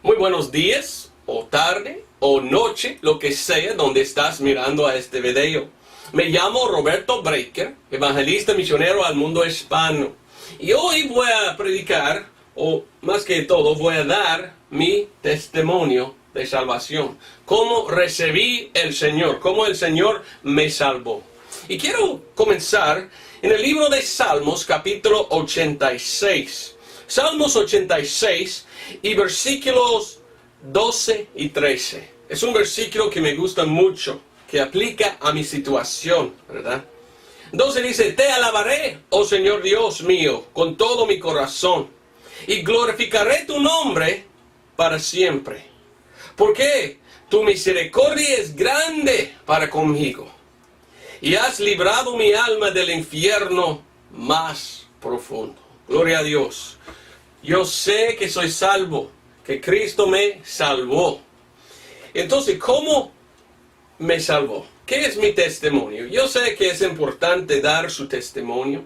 Muy buenos días, o tarde, o noche, lo que sea donde estás mirando a este video. Me llamo Roberto Breaker, evangelista misionero al mundo hispano. Y hoy voy a predicar, o más que todo, voy a dar mi testimonio de salvación. Cómo recibí el Señor, cómo el Señor me salvó. Y quiero comenzar en el libro de Salmos, capítulo 86. Salmos 86 y versículos 12 y 13. Es un versículo que me gusta mucho, que aplica a mi situación, ¿verdad? Entonces dice: te alabaré, oh Señor Dios mío, con todo mi corazón, y glorificaré tu nombre para siempre. Porque tu misericordia es grande para conmigo, y has librado mi alma del infierno más profundo. Gloria a Dios. Yo sé que soy salvo, que Cristo me salvó. Entonces, ¿cómo me salvó? ¿Qué es mi testimonio? Yo sé que es importante dar su testimonio.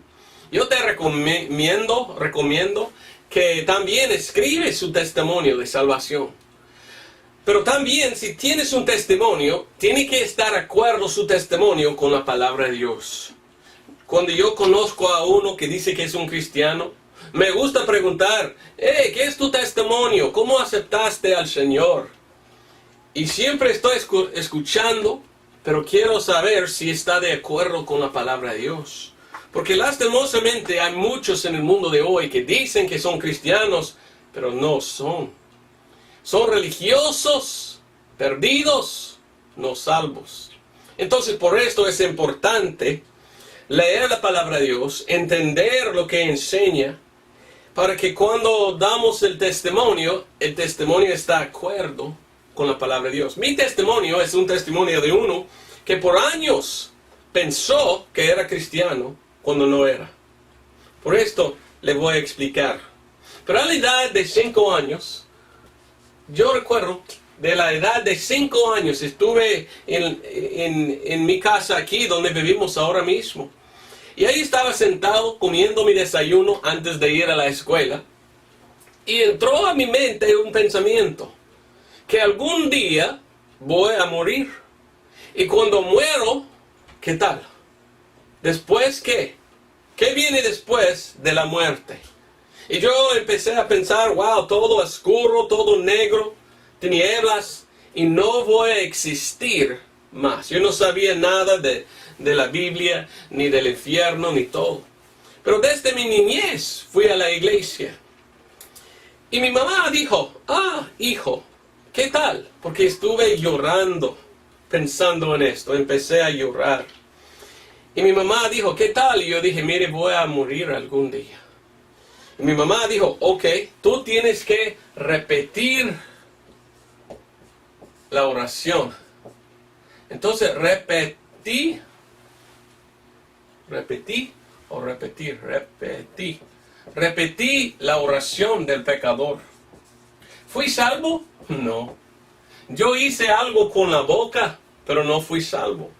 Yo te recomiendo que también escribes su testimonio de salvación. Pero también, si tienes un testimonio, tiene que estar de acuerdo su testimonio con la palabra de Dios. Cuando yo conozco a uno que dice que es un cristiano, me gusta preguntar: ¿qué es tu testimonio? ¿Cómo aceptaste al Señor? Y siempre estoy escuchando, pero quiero saber si está de acuerdo con la palabra de Dios. Porque lastimosamente hay muchos en el mundo de hoy que dicen que son cristianos, pero no son. Son religiosos, perdidos, no salvos. Entonces, por esto es importante leer la palabra de Dios, entender lo que enseña, para que cuando damos el testimonio está de acuerdo con la palabra de Dios. Mi testimonio es un testimonio de uno que por años pensó que era cristiano cuando no era. Por esto le voy a explicar. Pero a la edad de 5 años, yo recuerdo, de la edad de 5 años, estuve en mi casa aquí, donde vivimos ahora mismo. Y ahí estaba sentado comiendo mi desayuno antes de ir a la escuela. Y entró a mi mente un pensamiento: que algún día voy a morir. Y cuando muero, ¿qué tal? ¿Después qué? ¿Qué viene después de la muerte? Y yo empecé a pensar: wow, todo oscuro, todo negro, tinieblas, y no voy a existir más. Yo no sabía nada de la Biblia, ni del infierno, ni todo. Pero desde mi niñez fui a la iglesia. Y mi mamá dijo: hijo, ¿qué tal? Porque estuve llorando, pensando en esto. Empecé a llorar. Y mi mamá dijo: ¿qué tal? Y yo dije: mire, voy a morir algún día. Y mi mamá dijo: ok, tú tienes que repetir la oración. Entonces repetí la oración del pecador. ¿Fui salvo? No. Yo hice algo con la boca, pero no fui salvo.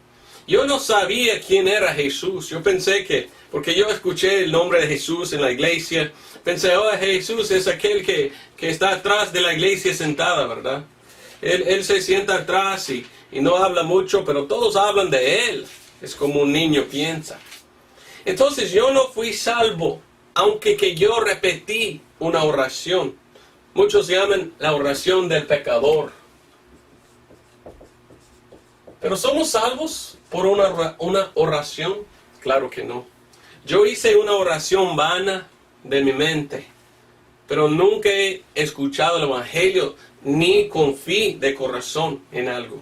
Yo no sabía quién era Jesús. Yo pensé que, porque yo escuché el nombre de Jesús en la iglesia, pensé: oh, Jesús es aquel que está atrás de la iglesia sentada, ¿verdad? Él se sienta atrás y no habla mucho, pero todos hablan de él. Es como un niño piensa. Entonces yo no fui salvo, aunque que yo repetí una oración. Muchos llaman la oración del pecador. ¿Pero somos salvos por una oración? Claro que no. Yo hice una oración vana de mi mente, pero nunca he escuchado el evangelio ni confié de corazón en algo.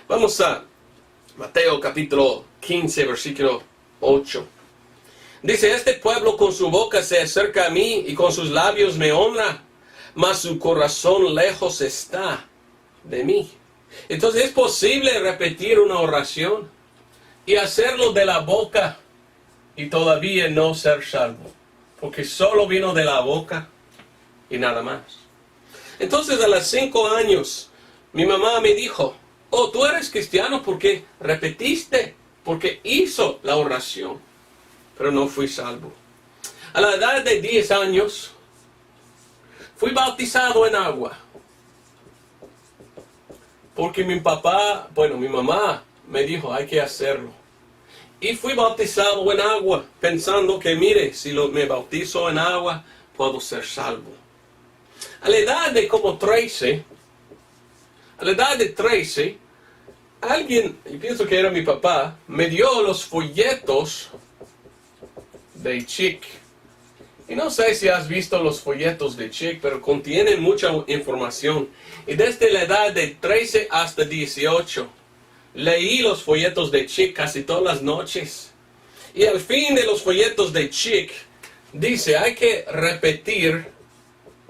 Vamos a Mateo capítulo 15, versículo 8. Dice: este pueblo con su boca se acerca a mí y con sus labios me honra, mas su corazón lejos está de mí. Entonces, ¿es posible repetir una oración y hacerlo de la boca y todavía no ser salvo? Porque solo vino de la boca y nada más. Entonces, a los 5 años, mi mamá me dijo: oh, tú eres cristiano porque repetiste, porque hizo la oración. Pero no fui salvo. A la edad de 10 años, fui bautizado en agua. porque mi mamá me dijo, hay que hacerlo. Y fui bautizado en agua, pensando que, mire, si me bautizo en agua, puedo ser salvo. A la edad de como 13, alguien, y pienso que era mi papá, me dio los folletos de Chick. Y no sé si has visto los folletos de Chick, pero contienen mucha información. Y desde la edad de 13 hasta 18, leí los folletos de Chick casi todas las noches. Y al fin de los folletos de Chick, dice, hay que repetir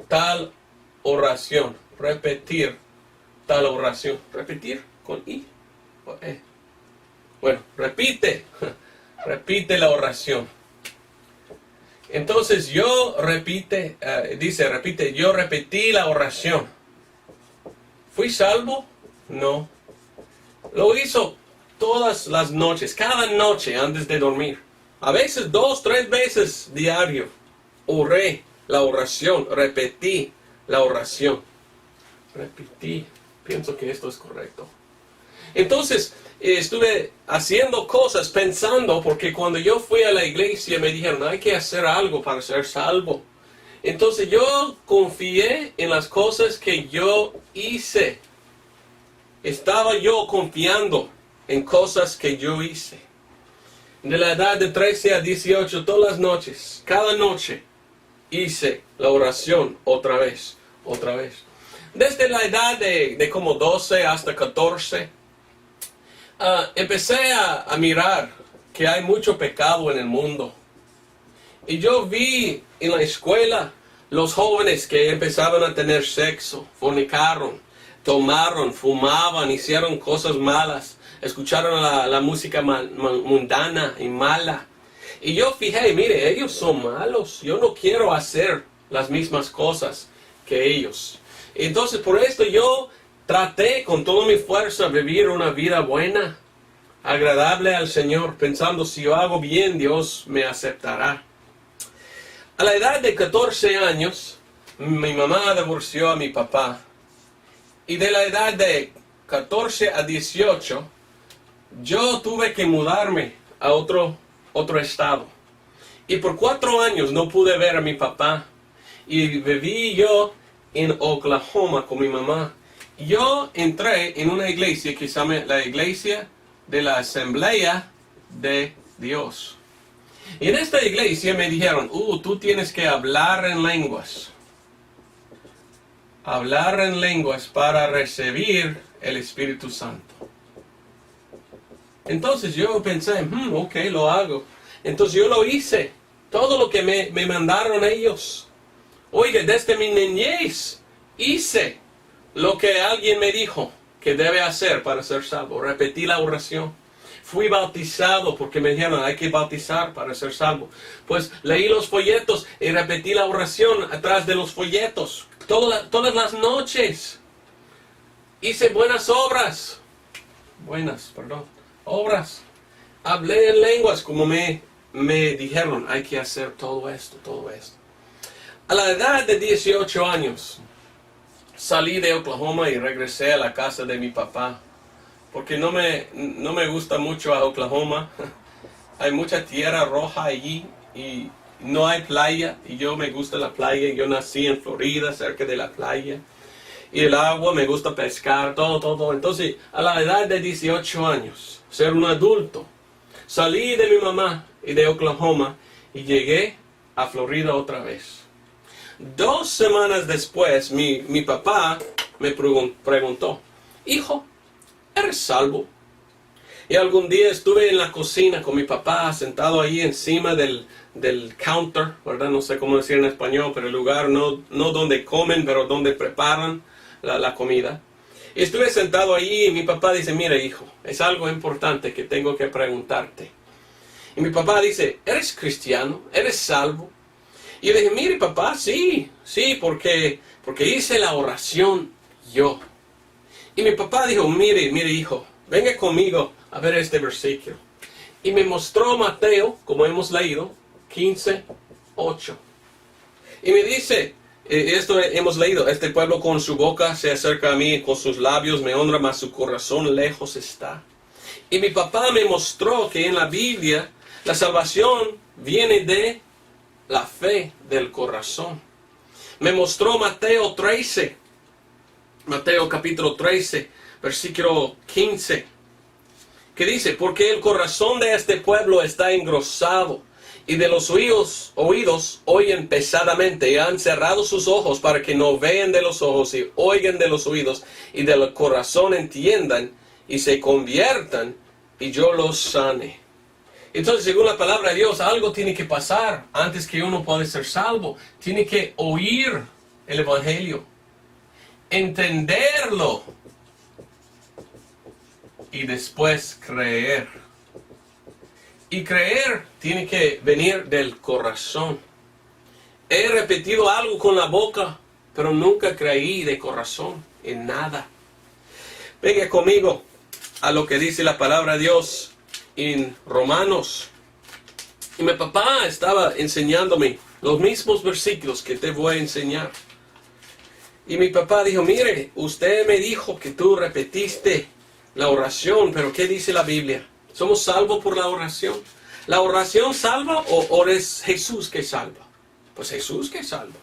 tal oración. Repetir tal oración. ¿Repetir con I o E? Bueno, repite la oración. Entonces yo yo repetí la oración. ¿Fui salvo? No. Lo hizo todas las noches, cada noche antes de dormir. A veces 2, 3 veces diario. Oré la oración, repetí la oración. Repetí. Pienso que esto es correcto. Entonces, estuve haciendo cosas, pensando, porque cuando yo fui a la iglesia me dijeron, hay que hacer algo para ser salvo. Entonces yo confié en las cosas que yo hice. Estaba yo confiando en cosas que yo hice. De la edad de 13 a 18, todas las noches, cada noche, hice la oración otra vez. Desde la edad de como 12 hasta 14, empecé a mirar que hay mucho pecado en el mundo. Y yo vi en la escuela los jóvenes que empezaban a tener sexo, fornicaron, tomaron, fumaban, hicieron cosas malas, escucharon la música mundana y mala. Y yo fijé, mire, ellos son malos, yo no quiero hacer las mismas cosas que ellos. Entonces por esto yo traté con toda mi fuerza vivir una vida buena, agradable al Señor, pensando si yo hago bien, Dios me aceptará. A la edad de 14 años, mi mamá divorció a mi papá. Y de la edad de 14 a 18, yo tuve que mudarme a otro estado. Y por 4 años no pude ver a mi papá. Y viví yo en Oklahoma con mi mamá. Yo entré en una iglesia que se llama la Iglesia de la Asamblea de Dios. Y en esta iglesia me dijeron, tú tienes que hablar en lenguas. Hablar en lenguas para recibir el Espíritu Santo. Entonces yo pensé, ok, lo hago. Entonces yo lo hice. Todo lo que me mandaron ellos. Oiga, desde mi niñez hice lo que alguien me dijo que debe hacer para ser salvo. Repetí la oración. Fui bautizado porque me dijeron, hay que bautizar para ser salvo. Pues leí los folletos y repetí la oración atrás de los folletos. Todas las noches. Hice obras. Hablé en lenguas como me dijeron, hay que hacer todo esto. A la edad de 18 años, salí de Oklahoma y regresé a la casa de mi papá. Porque no me gusta mucho a Oklahoma. Hay mucha tierra roja allí y no hay playa. Y yo me gusta la playa. Yo nací en Florida, cerca de la playa. Y el agua, me gusta pescar, todo. Entonces, a la edad de 18 años, ser un adulto, salí de mi mamá y de Oklahoma y llegué a Florida otra vez. 2 semanas después, mi papá me preguntó, hijo, ¿eres salvo? Y algún día estuve en la cocina con mi papá, sentado ahí encima del counter, ¿verdad? No sé cómo decir en español, pero el lugar no donde comen, pero donde preparan la comida. Y estuve sentado ahí y mi papá dice, mira hijo, es algo importante que tengo que preguntarte. Y mi papá dice, ¿eres cristiano? ¿Eres salvo? Y yo dije, mire papá, sí, porque hice la oración yo. Y mi papá dijo, mire hijo, venga conmigo a ver este versículo. Y me mostró Mateo, como hemos leído, 15:8. Y me dice, Esto hemos leído. Este pueblo con su boca se acerca a mí, con sus labios me honra, mas su corazón lejos está. Y mi papá me mostró que en la Biblia la salvación viene de la fe del corazón. Me mostró Mateo 13, Mateo capítulo 13, versículo 15, que dice, porque el corazón de este pueblo está engrosado, y de los oídos oyen pesadamente, y han cerrado sus ojos para que no vean de los ojos, y oigan de los oídos, y del corazón entiendan, y se conviertan, y yo los sane. Entonces, según la palabra de Dios, algo tiene que pasar antes que uno pueda ser salvo. Tiene que oír el Evangelio, entenderlo y después creer. Y creer tiene que venir del corazón. He repetido algo con la boca, pero nunca creí de corazón en nada. Venga conmigo a lo que dice la palabra de Dios en Romanos. Y mi papá estaba enseñándome los mismos versículos que te voy a enseñar. Y mi papá dijo, mire, usted me dijo que tú repetiste la oración, pero ¿qué dice la Biblia? ¿Somos salvos por la oración? ¿La oración salva o es Jesús que salva? Pues Jesús que salva.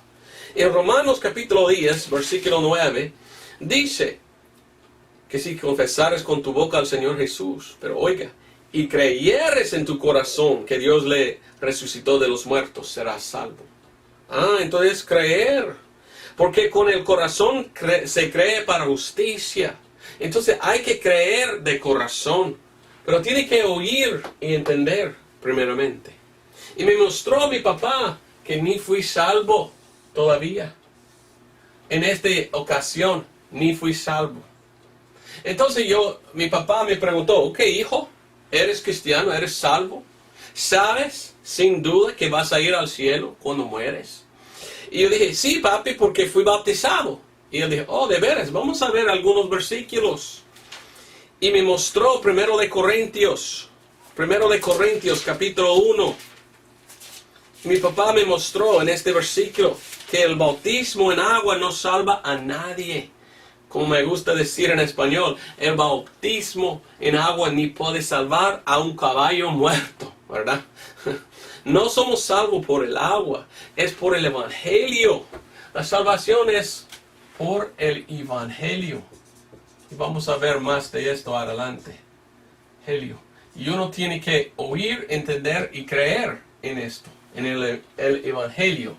En Romanos capítulo 10, versículo 9, dice que si confesares con tu boca al Señor Jesús, pero oiga, y creyeres en tu corazón que Dios le resucitó de los muertos, serás salvo. Entonces creer. Porque con el corazón se cree para justicia. Entonces hay que creer de corazón. Pero tiene que oír y entender primeramente. Y me mostró mi papá que ni fui salvo todavía. En esta ocasión ni fui salvo. Entonces mi papá me preguntó, ok hijo, ¿eres cristiano? ¿Eres salvo? ¿Sabes sin duda que vas a ir al cielo cuando mueres? Y yo dije, sí papi, porque fui bautizado. Y él dijo, oh de veras, vamos a ver algunos versículos. Y me mostró 1 de Corintios capítulo 1. Mi papá me mostró en este versículo que el bautismo en agua no salva a nadie. Como me gusta decir en español, el bautismo en agua ni puede salvar a un caballo muerto, ¿verdad? No somos salvos por el agua, es por el Evangelio. La salvación es por el Evangelio. Y vamos a ver más de esto adelante. Y uno tiene que oír, entender y creer en esto, en el Evangelio,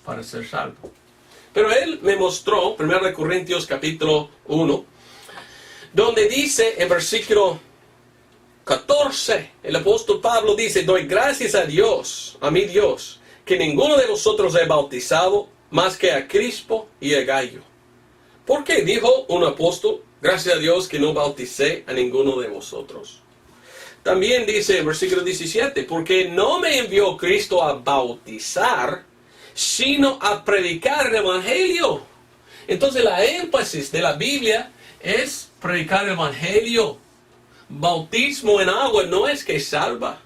para ser salvo. Pero él me mostró, 1 Corintios capítulo 1, donde dice en versículo 14, el apóstol Pablo dice, doy gracias a Dios, a mi Dios, que ninguno de vosotros he bautizado más que a Crispo y a Gallo. ¿Por qué dijo un apóstol? Gracias a Dios que no bauticé a ninguno de vosotros. También dice en versículo 17, porque no me envió Cristo a bautizar, sino a predicar el Evangelio. Entonces la énfasis de la Biblia es predicar el Evangelio. Bautismo en agua no es que salva,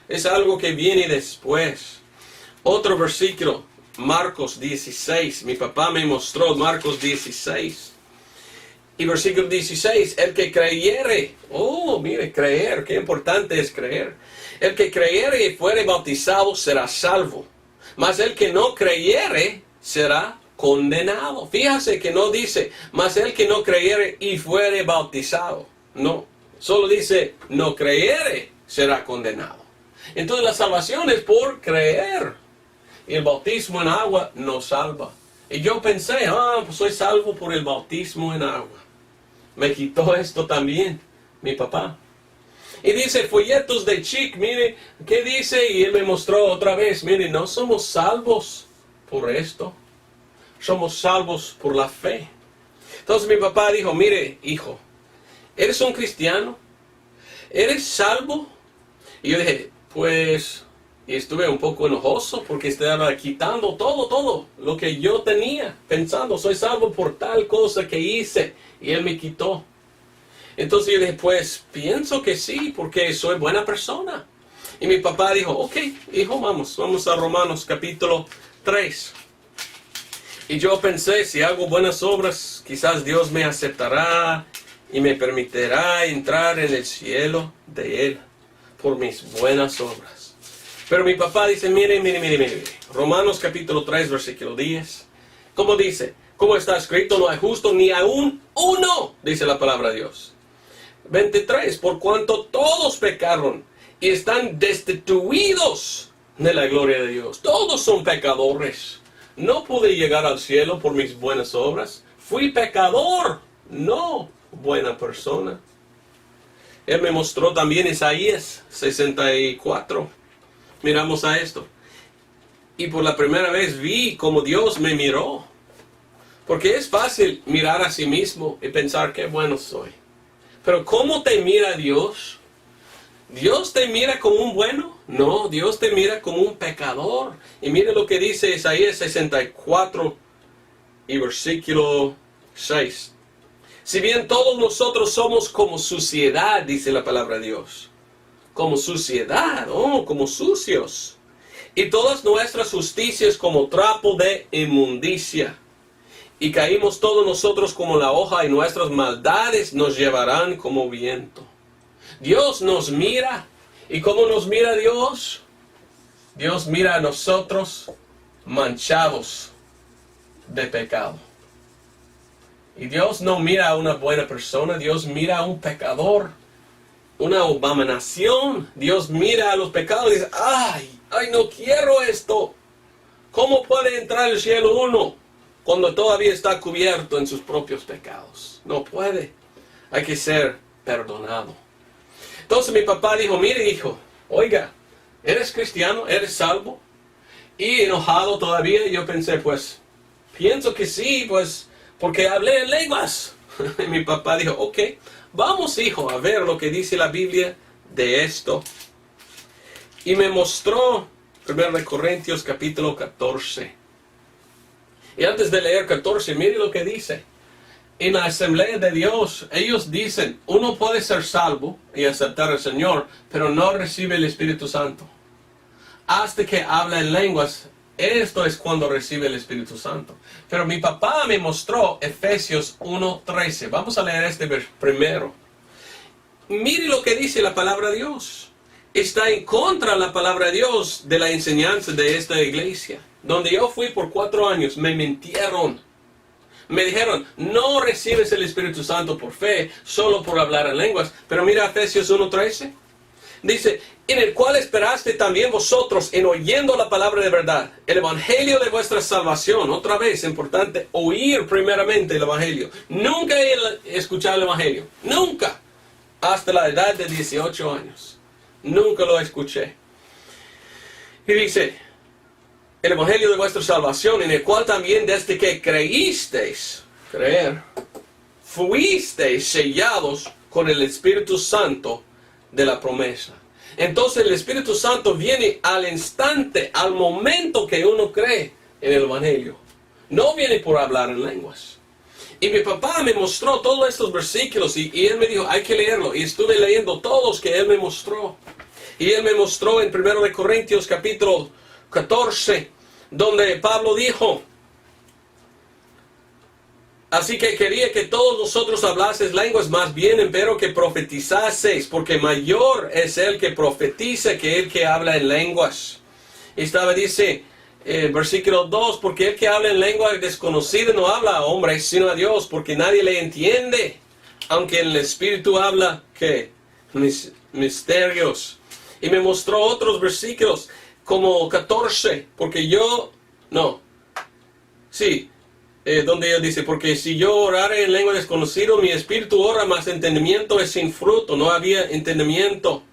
es algo que viene después. Otro versículo, Marcos 16. Mi papá me mostró Marcos 16. Y versículo 16, el que creyere, mire, creer, qué importante es creer. El que creyere y fuere bautizado será salvo, mas el que no creyere será condenado. Fíjate que no dice, mas el que no creyere y fuere bautizado. No, solo dice, no creyere será condenado. Entonces la salvación es por creer. Y el bautismo en agua no salva. Y yo pensé, pues soy salvo por el bautismo en agua. Me quitó esto también, mi papá. Y dice, folletos de Chic, mire, ¿qué dice? Y él me mostró otra vez, mire, no somos salvos por esto. Somos salvos por la fe. Entonces mi papá dijo, mire, hijo, ¿eres un cristiano? ¿Eres salvo? Y yo dije, pues, y estuve un poco enojoso porque estaba quitando todo lo que yo tenía, pensando, soy salvo por tal cosa que hice, y él me quitó. Entonces yo dije, pues, pienso que sí, porque soy buena persona. Y mi papá dijo, ok, hijo, vamos a Romanos capítulo 3. Y yo pensé, si hago buenas obras, quizás Dios me aceptará y me permitirá entrar en el cielo de Él por mis buenas obras. Pero mi papá dice, mire. Romanos capítulo 3, versículo 10. ¿Cómo dice? Como está escrito, no hay justo ni aún uno, dice la palabra de Dios. 23, por cuanto todos pecaron y están destituidos de la gloria de Dios. Todos son pecadores. No pude llegar al cielo por mis buenas obras. Fui pecador, no buena persona. Él me mostró también Isaías 64. Miramos a esto. Y por la primera vez vi cómo Dios me miró. Porque es fácil mirar a sí mismo y pensar qué bueno soy. Pero ¿cómo te mira Dios? ¿Dios te mira como un bueno? No, Dios te mira como un pecador. Y mire lo que dice Isaías 64 y versículo 6. Si bien todos nosotros somos como suciedad, dice la palabra de Dios. Como suciedad, como sucios. Y todas nuestras justicias como trapo de inmundicia. Y caímos todos nosotros como la hoja y nuestras maldades nos llevarán como viento. Dios nos mira. ¿Y cómo nos mira Dios? Dios mira a nosotros manchados de pecado. Y Dios no mira a una buena persona, Dios mira a un pecador, una abominación. Dios mira a los pecados y dice, ay, no quiero esto. ¿Cómo puede entrar al cielo uno cuando todavía está cubierto en sus propios pecados? No puede. Hay que ser perdonado. Entonces mi papá dijo, mire hijo, oiga, ¿eres cristiano? ¿Eres salvo? Y enojado todavía, yo pensé, pues, pienso que sí, pues, porque hablé en lenguas. Y mi papá dijo, ok, vamos hijo a ver lo que dice la Biblia de esto. Y me mostró 1 Corintios capítulo 14. Y antes de leer 14, mire lo que dice. En la Asamblea de Dios, ellos dicen, uno puede ser salvo y aceptar al Señor, pero no recibe el Espíritu Santo. Hasta que habla en lenguas, esto es cuando recibe el Espíritu Santo. Pero mi papá me mostró Efesios 1:13. Vamos a leer este primero. Mire lo que dice la palabra de Dios. Está en contra la palabra de Dios de la enseñanza de esta iglesia. Donde yo fui por 4 años, me mintieron. Me dijeron, no recibes el Espíritu Santo por fe, solo por hablar en lenguas. Pero mira Efesios 1:13. Dice, en el cual esperaste también vosotros en oyendo la palabra de verdad, el evangelio de vuestra salvación. Otra vez, importante, oír primeramente el evangelio. Nunca he escuchado el evangelio. Nunca. Hasta la edad de 18 años. Nunca lo escuché. Y dice, el evangelio de vuestra salvación, en el cual también desde que creísteis, fuisteis sellados con el Espíritu Santo de la promesa. Entonces el Espíritu Santo viene al instante, al momento que uno cree en el evangelio. No viene por hablar en lenguas. Y mi papá me mostró todos estos versículos y él me dijo, hay que leerlo. Y estuve leyendo todos que él me mostró. Y él me mostró en 1 Corintios capítulo 14, donde Pablo dijo, así que quería que todos vosotros hablaseis lenguas, más bien empero que profetizaseis, porque mayor es el que profetiza que el que habla en lenguas. Y dice, versículo 2, porque el que habla en lengua desconocida no habla a hombres, sino a Dios, porque nadie le entiende, aunque el Espíritu habla, ¿qué? Misterios. Y me mostró otros versículos, como 14, porque donde Él dice, porque si yo orare en lengua desconocida, mi espíritu ora, mas entendimiento es sin fruto, no había entendimiento.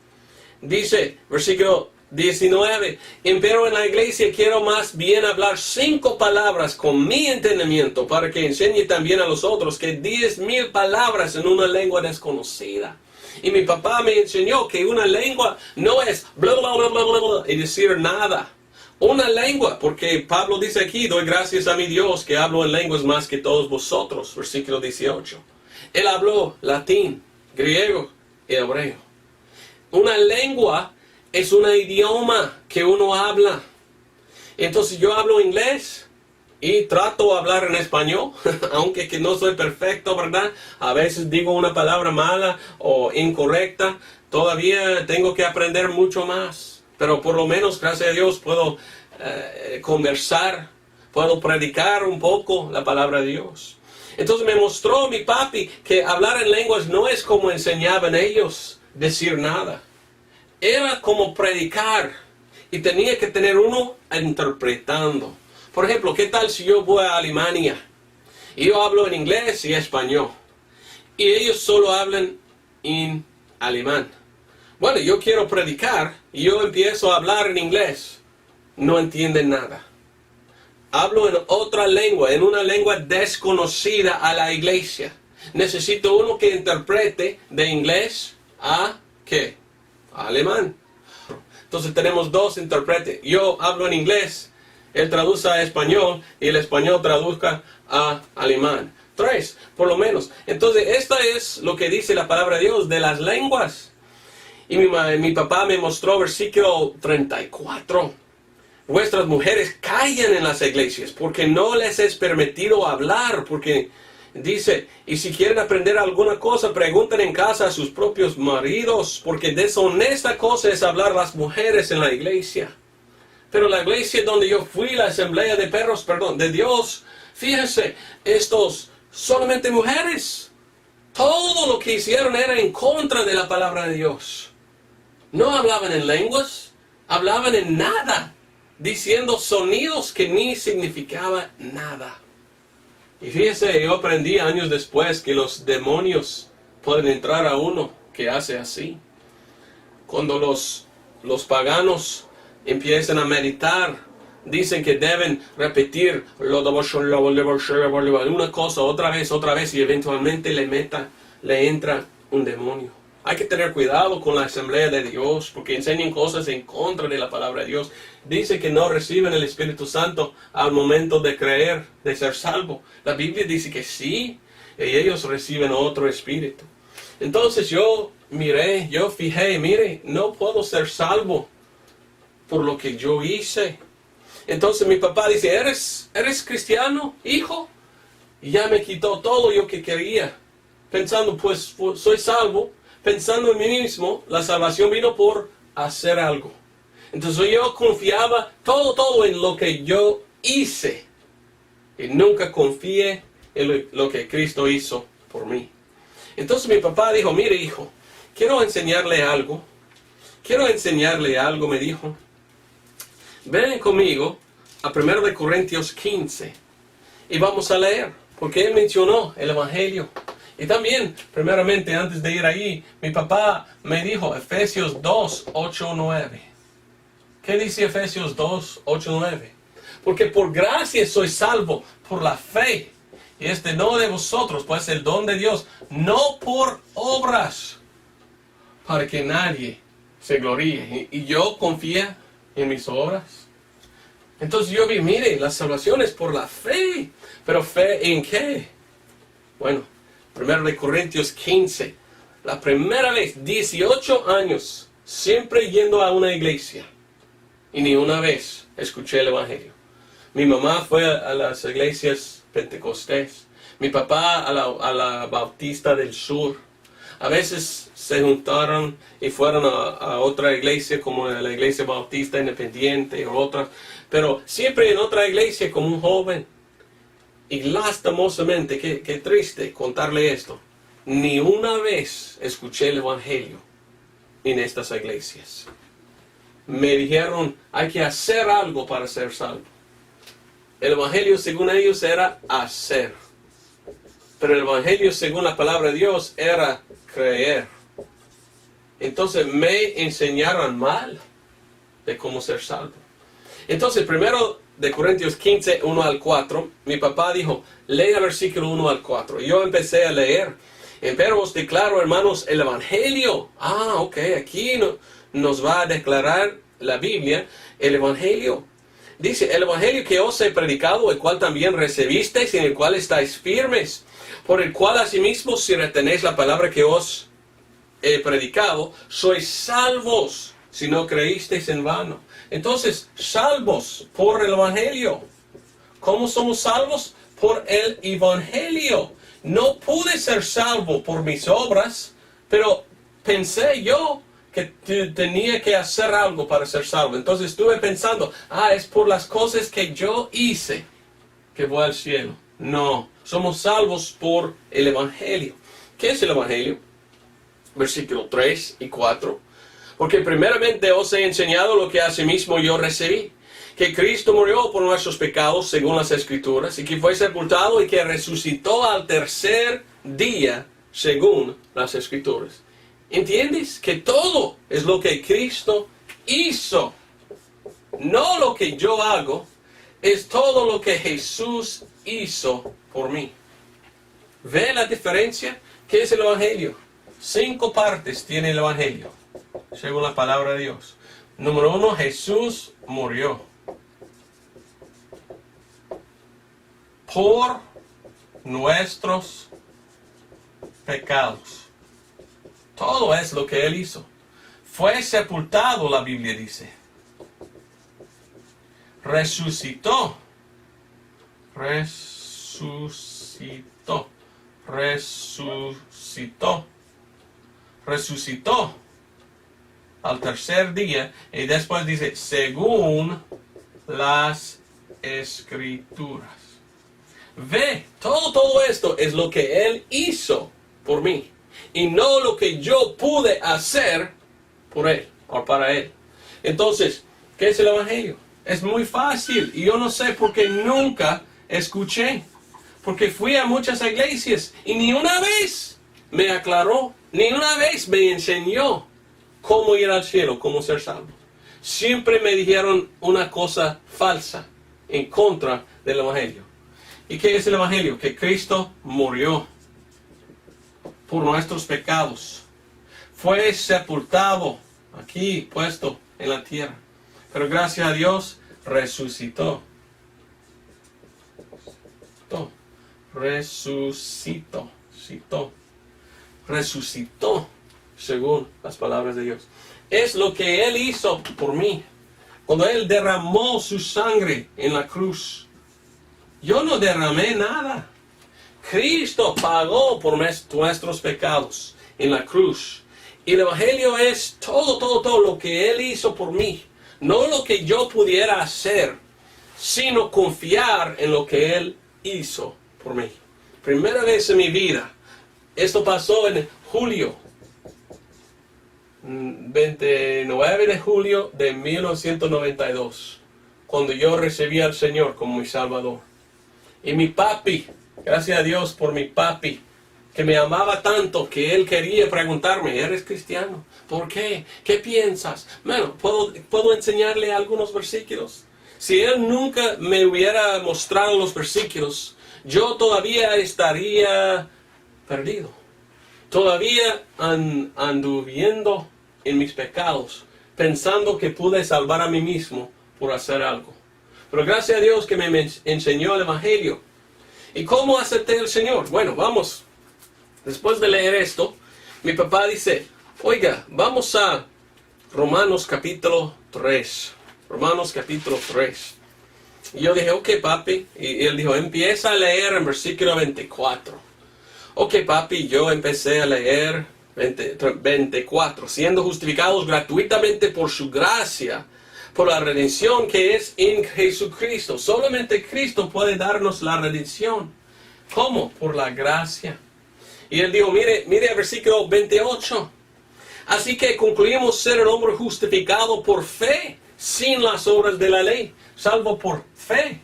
Dice, versículo 19, pero en la iglesia quiero más bien hablar 5 palabras con mi entendimiento, para que enseñe también a los otros que 10,000 palabras en una lengua desconocida. Y mi papá me enseñó que una lengua no es bla bla bla bla bla, bla y decir nada. Una lengua, porque Pablo dice aquí, doy gracias a mi Dios que hablo en lenguas más que todos vosotros, versículo 18. Él habló latín, griego y hebreo. Una lengua es un idioma que uno habla. Entonces yo hablo inglés, y trato de hablar en español, aunque que no soy perfecto, ¿verdad? A veces digo una palabra mala o incorrecta, todavía tengo que aprender mucho más. Pero por lo menos, gracias a Dios, puedo conversar, puedo predicar un poco la palabra de Dios. Entonces me mostró mi papi que hablar en lenguas no es como enseñaban ellos decir nada. Era como predicar y tenía que tener uno interpretando. Por ejemplo, ¿qué tal si yo voy a Alemania y yo hablo en inglés y español y ellos solo hablan en alemán? Bueno, yo quiero predicar y yo empiezo a hablar en inglés. No entienden nada. Hablo en otra lengua, en una lengua desconocida a la iglesia. Necesito uno que interprete de inglés a ¿qué? A alemán. Entonces tenemos dos intérpretes. Yo hablo en inglés, él traduce a español y el español traduzca a alemán. 3, por lo menos. Entonces, esta es lo que dice la palabra de Dios de las lenguas. Y mi papá me mostró versículo 34. Vuestras mujeres callan en las iglesias porque no les es permitido hablar, porque dice, y si quieren aprender alguna cosa, pregunten en casa a sus propios maridos, porque deshonesta cosa es hablar las mujeres en la iglesia. Pero la iglesia donde yo fui, la asamblea de perros, de Dios, fíjense, estos solamente mujeres. Todo lo que hicieron era en contra de la palabra de Dios. No hablaban en lenguas, hablaban en nada, diciendo sonidos que ni significaban nada. Y fíjense, yo aprendí años después que los demonios pueden entrar a uno que hace así. Cuando los paganos empiezan a meditar, dicen que deben repetir una cosa otra vez y eventualmente le entra un demonio. Hay que tener cuidado con la asamblea de Dios porque enseñan cosas en contra de la palabra de Dios. Dice que no reciben el Espíritu Santo al momento de creer, de ser salvo. La Biblia dice que sí, y ellos reciben otro espíritu. Entonces yo fijé, mire, no puedo ser salvo por lo que yo hice. Entonces mi papá dice, ¿eres cristiano, hijo? Y ya me quitó todo lo que quería. Pensando, pues soy salvo. Pensando en mí mismo, la salvación vino por hacer algo. Entonces yo confiaba todo en lo que yo hice. Y nunca confié en lo que Cristo hizo por mí. Entonces mi papá dijo, mire hijo, quiero enseñarle algo. Me dijo. Ven conmigo a 1 Corintios 15 y vamos a leer, porque él mencionó el Evangelio. Y también, primeramente, antes de ir ahí, mi papá me dijo Efesios 2, 8, 9. ¿Qué dice Efesios 2, 8, 9? Porque por gracia soy salvo por la fe. Y no de vosotros, pues el don de Dios, no por obras, para que nadie se gloríe. Y yo confía en mis obras. Entonces yo vi, mire, la salvación es por la fe. ¿Pero fe en qué? Bueno, 1 Corintios 15. La primera vez, 18 años, siempre yendo a una iglesia. Y ni una vez escuché el Evangelio. Mi mamá fue a las iglesias pentecostés. Mi papá a la Bautista del Sur. A veces se juntaron y fueron a otra iglesia como la iglesia Bautista Independiente o otras. Pero siempre en otra iglesia como un joven. Y lastimosamente, qué triste contarle esto. Ni una vez escuché el Evangelio en estas iglesias. Me dijeron, hay que hacer algo para ser salvo. El Evangelio según ellos era hacer. Pero el Evangelio según la palabra de Dios era creer. Entonces me enseñaron mal de cómo ser salvo. Entonces primero de Corintios 15, 1 al 4, mi papá dijo, lea el versículo 1 al 4. Y yo empecé a leer. Pero os declaro, hermanos, el Evangelio. Ok, aquí nos va a declarar la Biblia el Evangelio. Dice, el Evangelio que os he predicado, el cual también recibisteis, y en el cual estáis firmes, por el cual asimismo, si retenéis la palabra que os he predicado, sois salvos, si no creísteis en vano. Entonces, salvos por el Evangelio. ¿Cómo somos salvos? Por el Evangelio. No pude ser salvo por mis obras, pero pensé yo que tenía que hacer algo para ser salvo. Entonces estuve pensando, es por las cosas que yo hice que voy al cielo. No, somos salvos por el Evangelio. ¿Qué es el Evangelio? Versículos 3 y 4. Porque primeramente os he enseñado lo que asimismo yo recibí, que Cristo murió por nuestros pecados según las Escrituras, y que fue sepultado y que resucitó al tercer día según las Escrituras. ¿Entiendes? Que todo es lo que Cristo hizo. No lo que yo hago, es todo lo que Jesús hizo por mí. ¿Ve la diferencia? ¿Qué es el Evangelio? 5 partes tiene el Evangelio, según la palabra de Dios. Número 1, Jesús murió por nuestros pecados. Todo es lo que Él hizo. Fue sepultado, la Biblia dice. Resucitó. Resucitó al tercer día, y después dice, según las Escrituras. Ve, todo esto es lo que Él hizo por mí, y no lo que yo pude hacer por Él, o para Él. Entonces, ¿qué es el Evangelio? Es muy fácil, y yo no sé por qué nunca escuché. Porque fui a muchas iglesias, y ni una vez me aclaró, ni una vez me enseñó cómo ir al cielo, cómo ser salvo. Siempre me dijeron una cosa falsa en contra del Evangelio. ¿Y qué es el Evangelio? Que Cristo murió por nuestros pecados. Fue sepultado, aquí puesto en la tierra. Pero gracias a Dios resucitó. Resucitó, según las palabras de Dios. Es lo que Él hizo por mí. Cuando Él derramó su sangre en la cruz, yo no derramé nada. Cristo pagó por nuestros pecados en la cruz. Y el Evangelio es todo lo que Él hizo por mí. No lo que yo pudiera hacer, sino confiar en lo que Él hizo por mí. Primera vez en mi vida. Esto pasó en julio. 29 de julio de 1992. Cuando yo recibí al Señor como mi Salvador. Y mi papi, gracias a Dios por mi papi, que me amaba tanto que él quería preguntarme, ¿eres cristiano? ¿Por qué? ¿Qué piensas? Bueno, ¿puedo enseñarle algunos versículos? Si él nunca me hubiera mostrado los versículos, yo todavía estaría perdido. Todavía anduviendo en mis pecados, pensando que pude salvar a mí mismo por hacer algo. Pero gracias a Dios que me enseñó el Evangelio. ¿Y cómo acepté al Señor? Bueno, vamos. Después de leer esto, mi papá dice, oiga, vamos a Romanos capítulo 3. Romanos capítulo 3. Y yo dije, ok, papi. Y él dijo, empieza a leer en versículo 24. Ok, papi, yo empecé a leer 24. Siendo justificados gratuitamente por su gracia, por la redención que es en Jesucristo. Solamente Cristo puede darnos la redención. ¿Cómo? Por la gracia. Y él dijo, mire el versículo 28. Así que concluimos ser el hombre justificado por fe, sin las obras de la ley, salvo por fe.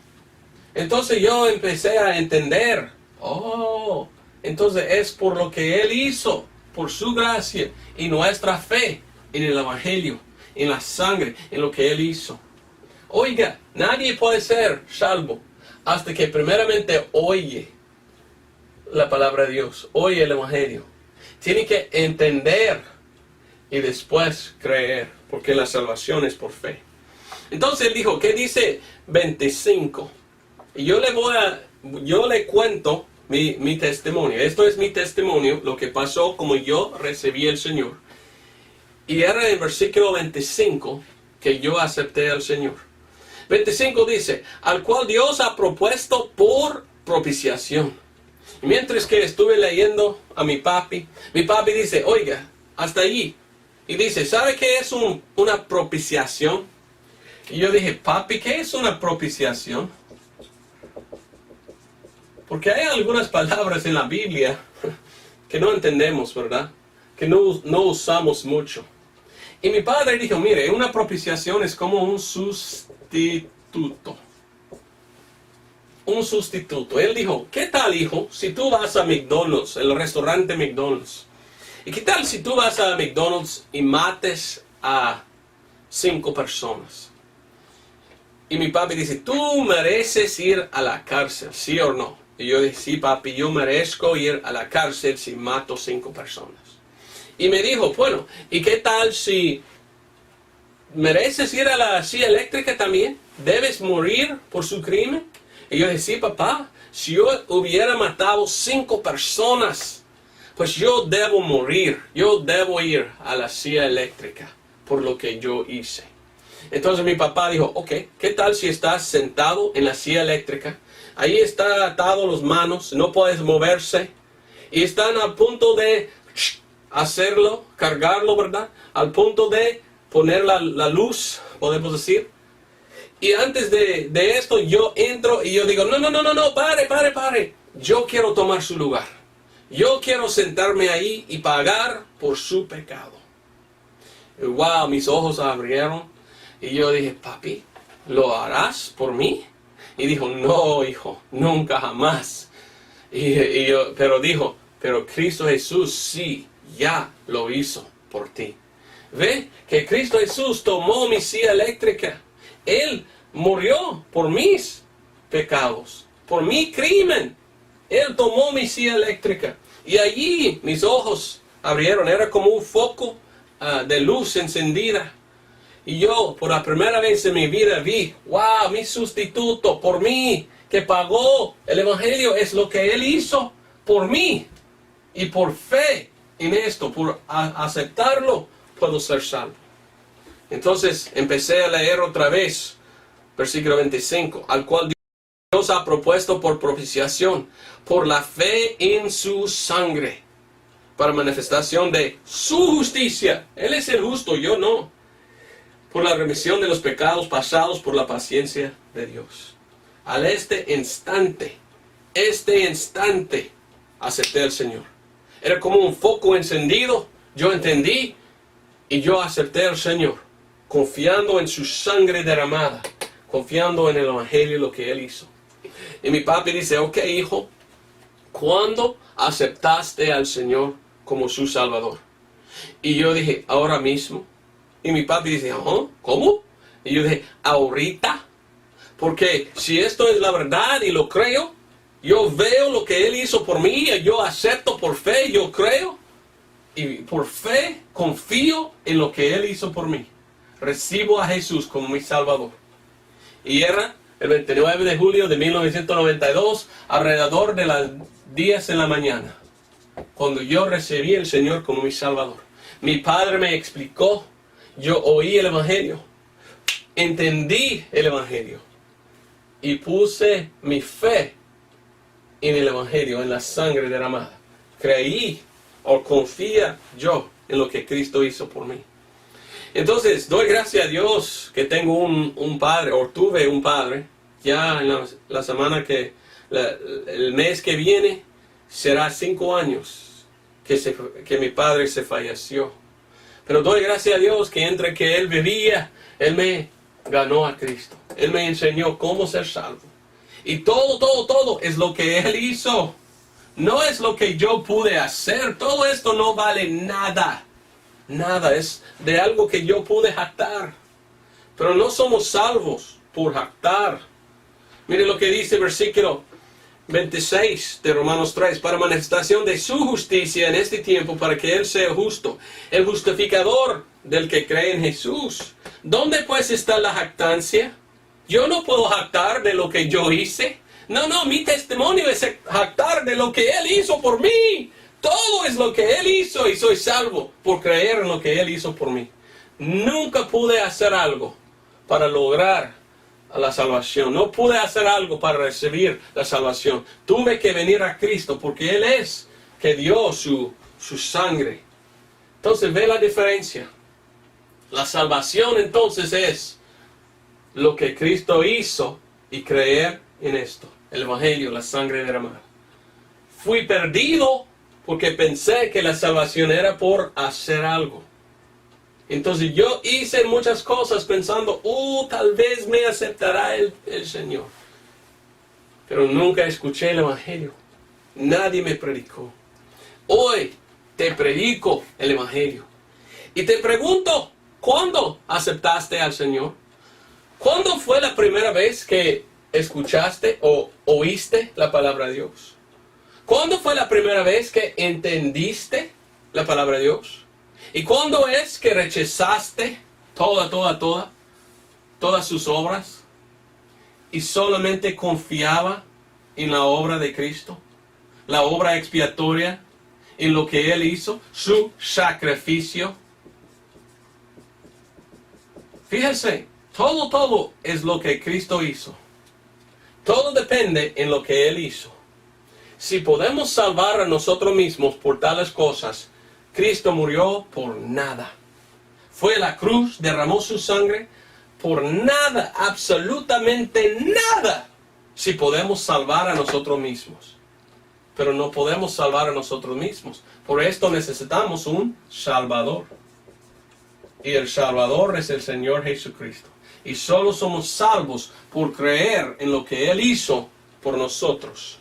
Entonces yo empecé a entender, entonces es por lo que Él hizo, por su gracia y nuestra fe en el Evangelio, en la sangre, en lo que Él hizo. Oiga, nadie puede ser salvo hasta que primeramente oye la palabra de Dios, oye el Evangelio. Tiene que entender y después creer, porque la salvación es por fe. Entonces él dijo, ¿qué dice 25? Y yo le cuento mi testimonio. Esto es mi testimonio, lo que pasó como yo recibí al Señor. Y era en el versículo 25 que yo acepté al Señor. 25 dice, al cual Dios ha propuesto por propiciación. Y mientras que estuve leyendo a mi papi dice, oiga, hasta allí. Y dice, ¿sabe qué es una propiciación? Y yo dije, papi, ¿qué es una propiciación? Porque hay algunas palabras en la Biblia que no entendemos, ¿verdad? Que no usamos mucho. Y mi padre dijo, mire, una propiciación es como un sustituto. Un sustituto. Él dijo, ¿qué tal, hijo, si tú vas a McDonald's, el restaurante McDonald's? ¿Y qué tal si tú vas a McDonald's y mates a 5 personas? Y mi papi dice, tú mereces ir a la cárcel, ¿sí o no? Y yo dije, sí, papi, yo merezco ir a la cárcel si mato 5 personas. Y me dijo, bueno, ¿y qué tal si mereces ir a la silla eléctrica también? ¿Debes morir por su crimen? Y yo dije, sí, papá, si yo hubiera matado 5 personas, pues yo debo morir, yo debo ir a la silla eléctrica por lo que yo hice. Entonces mi papá dijo, ok, ¿qué tal si estás sentado en la silla eléctrica? Ahí está atado las manos, no puedes moverse. Y están a punto de hacerlo, cargarlo, ¿verdad? Al punto de poner la luz, podemos decir. Y antes de esto yo entro y yo digo, no, pare. Yo quiero tomar su lugar. Yo quiero sentarme ahí y pagar por su pecado. Y wow, mis ojos abrieron. Y yo dije, papi, ¿lo harás por mí? Y dijo, no, hijo, nunca jamás. Pero dijo, pero Cristo Jesús sí, ya lo hizo por ti. Ve que Cristo Jesús tomó mi silla eléctrica. Él murió por mis pecados, por mi crimen. Él tomó mi silla eléctrica. Y allí mis ojos abrieron. Era como un foco de luz encendida. Y yo, por la primera vez en mi vida, vi, wow, mi sustituto por mí, que pagó el Evangelio, es lo que Él hizo por mí. Y por fe en esto, por aceptarlo, puedo ser salvo. Entonces, empecé a leer otra vez, versículo 25, al cual Dios ha propuesto por propiciación, por la fe en su sangre, para manifestación de su justicia. Él es el justo, yo no. Por la remisión de los pecados pasados por la paciencia de Dios. Al este instante, acepté al Señor. Era como un foco encendido, yo entendí y yo acepté al Señor, confiando en su sangre derramada, confiando en el Evangelio, lo que Él hizo. Y mi papi dice, ok, hijo, ¿cuándo aceptaste al Señor como su Salvador? Y yo dije, ahora mismo. Y mi papi dice, ¿cómo? Y yo dije, ahorita. Porque si esto es la verdad y lo creo, yo veo lo que Él hizo por mí, yo acepto por fe, yo creo. Y por fe confío en lo que Él hizo por mí. Recibo a Jesús como mi Salvador. Y era el 29 de julio de 1992, alrededor de las 10 de la mañana, cuando yo recibí al Señor como mi Salvador. Mi padre me explicó. Yo oí el Evangelio, entendí el Evangelio y puse mi fe en el Evangelio, en la sangre derramada. Creí o confía yo en lo que Cristo hizo por mí. Entonces, doy gracias a Dios que tengo un padre, o tuve un padre, ya en la semana el mes que viene, será 5 años que mi padre se falleció. Pero doy gracias a Dios que entre que Él vivía, Él me ganó a Cristo. Él me enseñó cómo ser salvo. Y todo es lo que Él hizo. No es lo que yo pude hacer. Todo esto no vale nada. Nada, es de algo que yo pude jactar. Pero no somos salvos por jactar. Mire lo que dice el versículo 26 de Romanos 3, para manifestación de su justicia en este tiempo, para que Él sea justo, el justificador del que cree en Jesús. ¿Dónde pues está la jactancia? Yo no puedo jactar de lo que yo hice. No, mi testimonio es jactar de lo que Él hizo por mí. Todo es lo que Él hizo y soy salvo por creer en lo que Él hizo por mí. Nunca pude hacer algo para lograr a la salvación. No pude hacer algo para recibir la salvación. Tuve que venir a Cristo porque Él es que dio su sangre. Entonces ve la diferencia. La salvación entonces es lo que Cristo hizo y creer en esto. El Evangelio, la sangre derramada. Fui perdido porque pensé que la salvación era por hacer algo. Entonces yo hice muchas cosas pensando, tal vez me aceptará el Señor. Pero nunca escuché el Evangelio. Nadie me predicó. Hoy te predico el Evangelio. Y te pregunto, ¿cuándo aceptaste al Señor? ¿Cuándo fue la primera vez que escuchaste o oíste la palabra de Dios? ¿Cuándo fue la primera vez que entendiste la palabra de Dios? ¿Y cuándo es que rechazaste todas sus obras y solamente confiaba en la obra de Cristo? La obra expiatoria, en lo que Él hizo, su sacrificio. Fíjense, todo es lo que Cristo hizo. Todo depende en lo que Él hizo. Si podemos salvar a nosotros mismos por tales cosas, Cristo murió por nada. Fue a la cruz, derramó su sangre por nada, absolutamente nada. Si podemos salvar a nosotros mismos. Pero no podemos salvar a nosotros mismos. Por esto necesitamos un Salvador. Y el Salvador es el Señor Jesucristo. Y solo somos salvos por creer en lo que Él hizo por nosotros.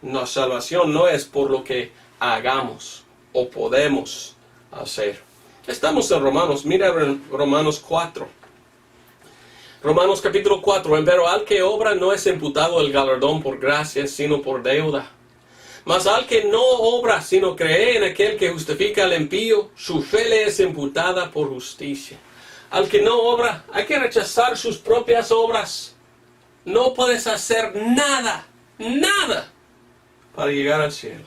La salvación no es por lo que hagamos o podemos hacer. Estamos en Romanos. Mira Romanos 4. Romanos capítulo 4. Pero al que obra no es imputado el galardón por gracia, sino por deuda. Mas al que no obra, sino cree en aquel que justifica al impío, su fe le es imputada por justicia. Al que no obra, hay que rechazar sus propias obras. No puedes hacer nada para llegar al cielo.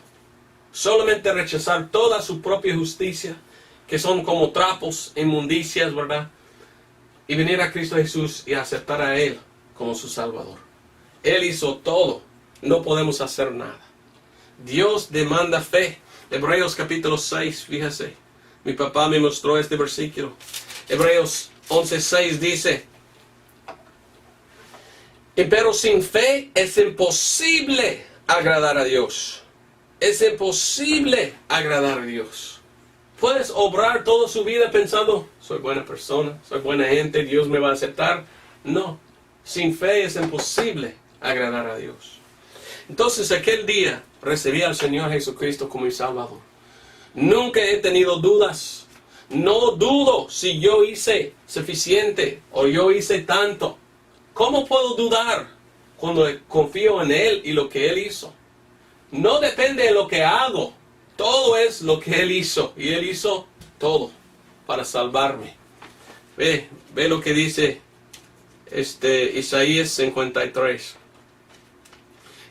Solamente rechazar toda su propia justicia, que son como trapos, inmundicias, ¿verdad? Y venir a Cristo Jesús y aceptar a Él como su Salvador. Él hizo todo, no podemos hacer nada. Dios demanda fe. Hebreos capítulo 6, fíjese. Mi papá me mostró este versículo. Hebreos 11:6 dice: pero sin fe es imposible agradar a Dios. Es imposible agradar a Dios. Puedes obrar toda su vida pensando, soy buena persona, soy buena gente, Dios me va a aceptar. No, sin fe es imposible agradar a Dios. Entonces aquel día recibí al Señor Jesucristo como mi Salvador. Nunca he tenido dudas. No dudo si yo hice suficiente o yo hice tanto. ¿Cómo puedo dudar cuando confío en Él y lo que Él hizo? No depende de lo que hago. Todo es lo que Él hizo. Y Él hizo todo para salvarme. Ve lo que dice Isaías 53.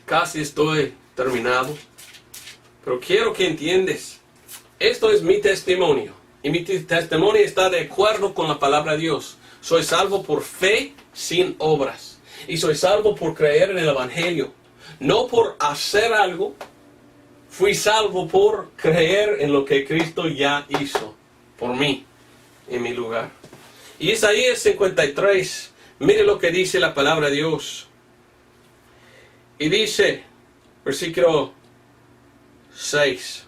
Casi estoy terminado. Pero quiero que entiendas. Esto es mi testimonio. Y mi testimonio está de acuerdo con la palabra de Dios. Soy salvo por fe sin obras. Y soy salvo por creer en el Evangelio. No por hacer algo. Fui salvo por creer en lo que Cristo ya hizo por mí, en mi lugar. Y Isaías 53, mire lo que dice la palabra de Dios. Y dice, versículo 6.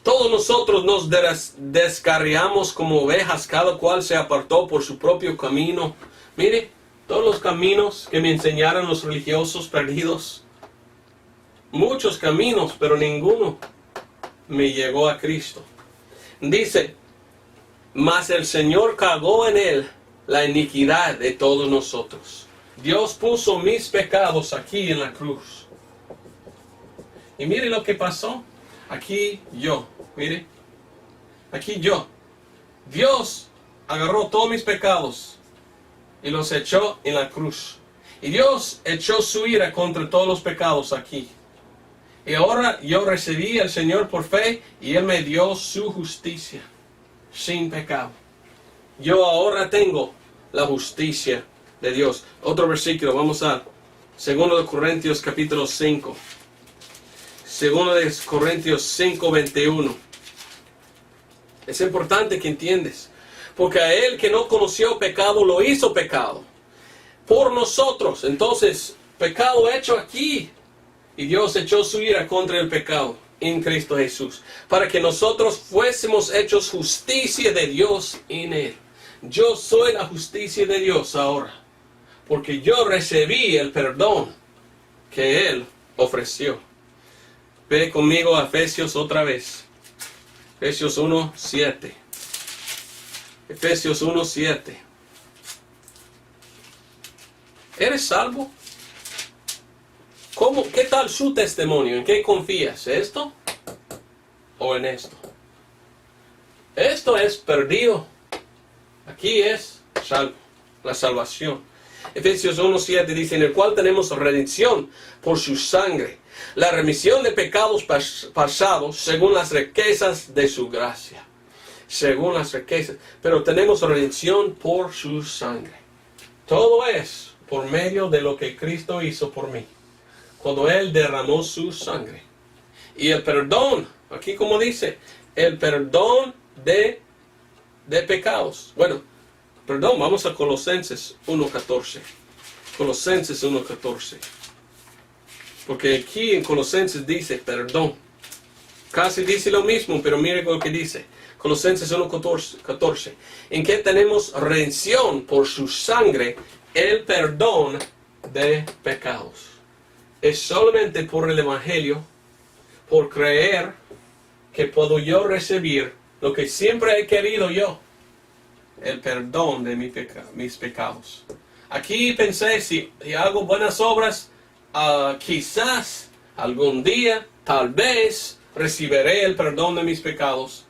Todos nosotros nos descarriamos como ovejas, cada cual se apartó por su propio camino. Mire, todos los caminos que me enseñaron los religiosos perdidos. Muchos caminos, pero ninguno me llegó a Cristo. Dice, mas el Señor cargó en Él la iniquidad de todos nosotros. Dios puso mis pecados aquí en la cruz. Y mire lo que pasó. Aquí yo, mire. Aquí yo. Dios agarró todos mis pecados y los echó en la cruz. Y Dios echó su ira contra todos los pecados aquí. Y ahora yo recibí al Señor por fe y Él me dio su justicia sin pecado. Yo ahora tengo la justicia de Dios. Otro versículo, vamos a 2 Corintios capítulo 5. 2 Corintios 5, 21. Es importante que entiendas. Porque a él que no conoció pecado, lo hizo pecado por nosotros. Entonces, pecado hecho aquí. Y Dios echó su ira contra el pecado en Cristo Jesús. Para que nosotros fuésemos hechos justicia de Dios en él. Yo soy la justicia de Dios ahora. Porque yo recibí el perdón que él ofreció. Ve conmigo a Efesios otra vez. Efesios 1, 7. Efesios 1, 7. ¿Eres salvo? ¿Cómo? ¿Qué tal su testimonio? ¿En qué confías? ¿Esto o en esto? Esto es perdido. Aquí es salvo. La salvación. Efesios 1, 7 dice, en el cual tenemos redención por su sangre, la remisión de pecados pasados según las riquezas de su gracia. Según las riquezas. Pero tenemos redención por su sangre. Todo es por medio de lo que Cristo hizo por mí. Cuando Él derramó su sangre. Y el perdón, aquí como dice, el perdón de pecados. Bueno, perdón, vamos a Colosenses 1.14. Colosenses 1.14. Porque aquí en Colosenses dice perdón. Casi dice lo mismo, pero mire lo que dice. Colosenses 1.14. En que tenemos redención por su sangre, el perdón de pecados. Es solamente por el Evangelio, por creer que puedo yo recibir lo que siempre he querido yo. El perdón de mis pecados. Aquí pensé, si hago buenas obras, quizás algún día, tal vez, recibiré el perdón de mis pecados,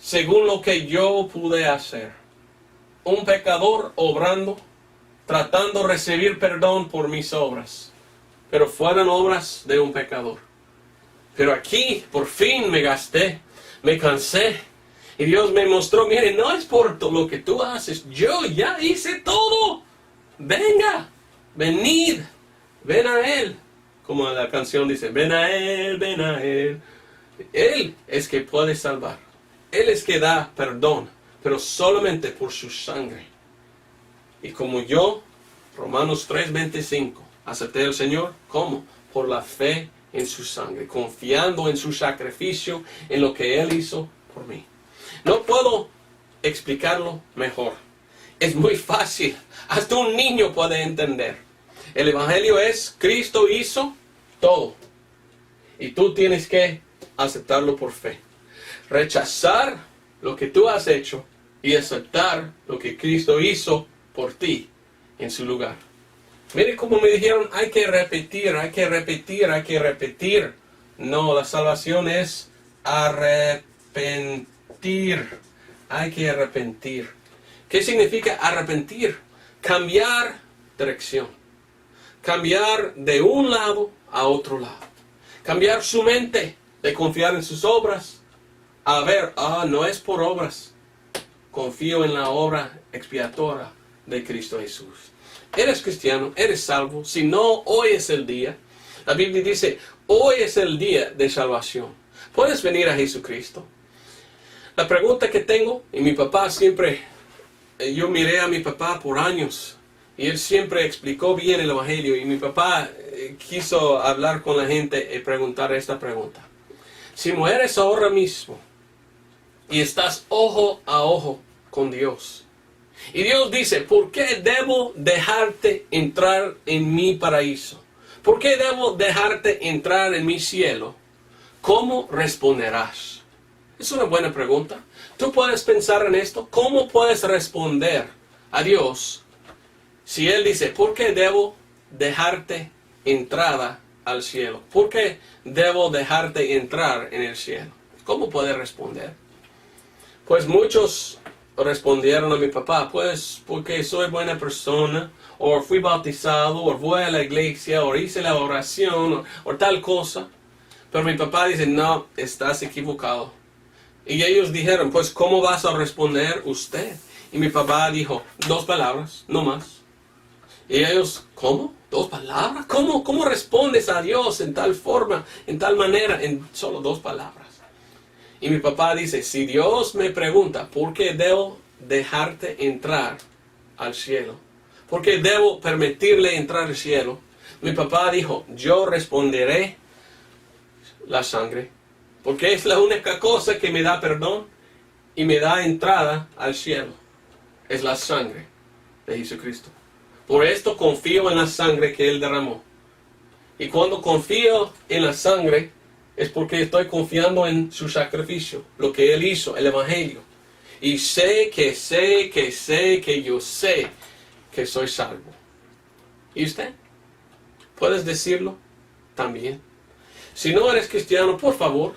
según lo que yo pude hacer. Un pecador obrando, tratando de recibir perdón por mis obras, pero fueron obras de un pecador. Pero aquí, por fin me gasté, me cansé, y Dios me mostró, mire, no es por lo que tú haces, yo ya hice todo. Venga, venid, ven a Él. Como la canción dice, ven a Él, ven a Él. Él es que puede salvar. Él es que da perdón, pero solamente por su sangre. Y como yo, Romanos 3:25, acepté al Señor, ¿cómo? Por la fe en su sangre, confiando en su sacrificio, en lo que Él hizo por mí. No puedo explicarlo mejor. Es muy fácil. Hasta un niño puede entender. El Evangelio es, Cristo hizo todo. Y tú tienes que aceptarlo por fe. Rechazar lo que tú has hecho y aceptar lo que Cristo hizo por ti en su lugar. Mire cómo me dijeron, hay que repetir, hay que repetir, hay que repetir. No, la salvación es arrepentir. Hay que arrepentir. ¿Qué significa arrepentir? Cambiar dirección. Cambiar de un lado a otro lado. Cambiar su mente de confiar en sus obras. A ver, no es por obras. Confío en la obra expiatoria de Cristo Jesús. Eres cristiano, eres salvo. Si no, hoy es el día. La Biblia dice, hoy es el día de salvación. Puedes venir a Jesucristo. La pregunta que tengo, y mi papá siempre, yo miré a mi papá por años, y él siempre explicó bien el Evangelio, y mi papá quiso hablar con la gente y preguntar esta pregunta. Si mueres ahora mismo, y estás ojo a ojo con Dios, y Dios dice, ¿por qué debo dejarte entrar en mi paraíso? ¿Por qué debo dejarte entrar en mi cielo? ¿Cómo responderás? Es una buena pregunta. Tú puedes pensar en esto. ¿Cómo puedes responder a Dios si Él dice, ¿por qué debo dejarte entrada al cielo? ¿Por qué debo dejarte entrar en el cielo? ¿Cómo puedes responder? Pues muchos respondieron a mi papá, pues porque soy buena persona, o fui bautizado, o voy a la iglesia, o hice la oración, o tal cosa. Pero mi papá dice, no, estás equivocado. Y ellos dijeron, pues, ¿cómo vas a responder usted? Y mi papá dijo, 2 palabras, no más. Y ellos, ¿cómo? ¿2 palabras? ¿Cómo respondes a Dios en tal forma, en tal manera, en solo 2 palabras? Y mi papá dice, si Dios me pregunta, ¿por qué debo dejarte entrar al cielo? ¿Por qué debo permitirle entrar al cielo? Mi papá dijo, yo responderé la sangre, porque es la única cosa que me da perdón y me da entrada al cielo. Es la sangre de Jesucristo. Por esto confío en la sangre que Él derramó. Y cuando confío en la sangre, es porque estoy confiando en su sacrificio, lo que Él hizo, el Evangelio. Y sé que yo sé que soy salvo. ¿Y usted? ¿Puedes decirlo también? Si no eres cristiano, por favor,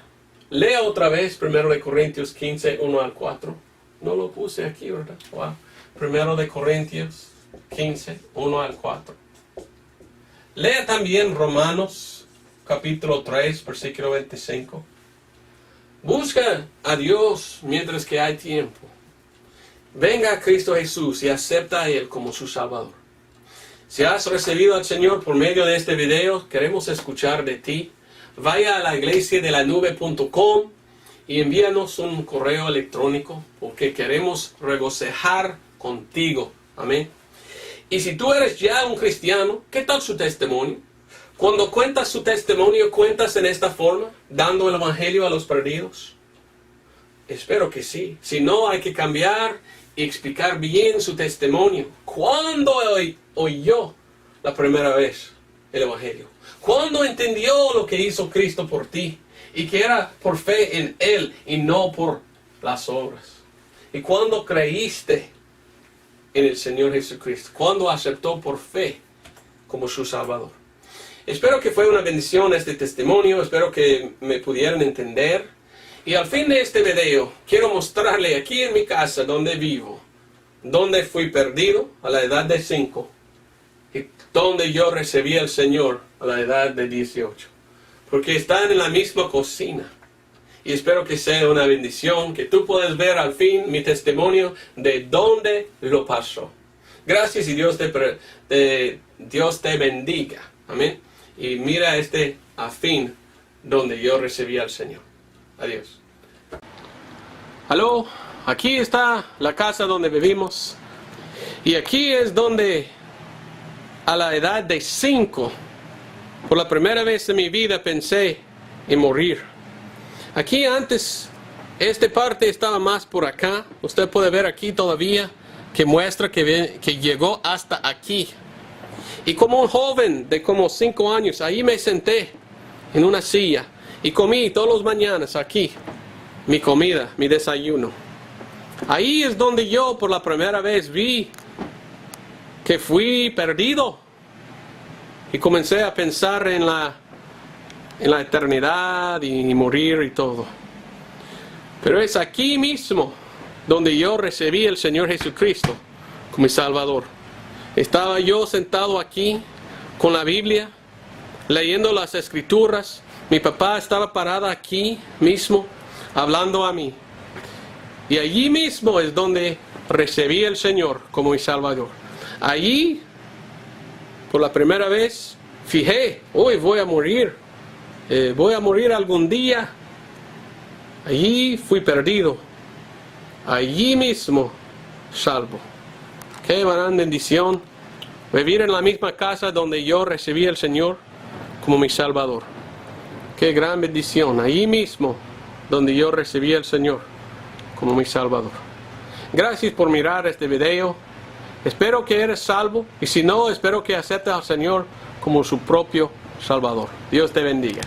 lea otra vez 1 Corintios 15, 1 al 4. No lo puse aquí, ¿verdad? Wow. 1 Corintios 15, 1 al 4. Lea también Romanos capítulo 3, versículo 25. Busca a Dios mientras que hay tiempo. Venga a Cristo Jesús y acepta a Él como su Salvador. Si has recibido al Señor por medio de este video, queremos escuchar de ti. Vaya a la iglesiadelanube.com y envíanos un correo electrónico porque queremos regocijar contigo. Amén. Y si tú eres ya un cristiano, ¿qué tal su testimonio? Cuando cuentas su testimonio, ¿cuentas en esta forma, dando el evangelio a los perdidos? Espero que sí. Si no, hay que cambiar y explicar bien su testimonio. ¿Cuándo oyó la primera vez el evangelio? ¿Cuándo entendió lo que hizo Cristo por ti? Y que era por fe en Él y no por las obras. ¿Y cuándo creíste en el Señor Jesucristo? ¿Cuándo aceptó por fe como su Salvador? Espero que fue una bendición este testimonio. Espero que me pudieran entender. Y al fin de este video, quiero mostrarle aquí en mi casa donde vivo, donde fui perdido a la edad de 5 y donde yo recibí al Señor a la edad de 18. Porque están en la misma cocina. Y espero que sea una bendición, que tú puedas ver al fin mi testimonio de dónde lo pasó. Gracias y Dios te bendiga. Amén. Y mira a fin donde yo recibí al Señor. Adiós. Aló, aquí está la casa donde vivimos. Y aquí es donde a la edad de 5, por la primera vez en mi vida pensé en morir. Aquí antes, esta parte estaba más por acá. Usted puede ver aquí todavía que muestra que llegó hasta aquí. Y como un joven de como 5 años, ahí me senté en una silla. Y comí todas las mañanas aquí mi comida, mi desayuno. Ahí es donde yo por la primera vez vi que fui perdido. Y comencé a pensar en la eternidad y morir y todo. Pero es aquí mismo donde yo recibí al Señor Jesucristo como mi Salvador. Estaba yo sentado aquí con la Biblia, leyendo las Escrituras. Mi papá estaba parado aquí mismo, hablando a mí. Y allí mismo es donde recibí al Señor como mi Salvador. Allí, por la primera vez, fijé, hoy voy a morir algún día. Allí fui perdido. Allí mismo, salvo. Qué gran bendición vivir en la misma casa donde yo recibí al Señor como mi Salvador. Qué gran bendición, ahí mismo donde yo recibí al Señor como mi Salvador. Gracias por mirar este video. Espero que eres salvo y si no, espero que aceptes al Señor como su propio Salvador. Dios te bendiga.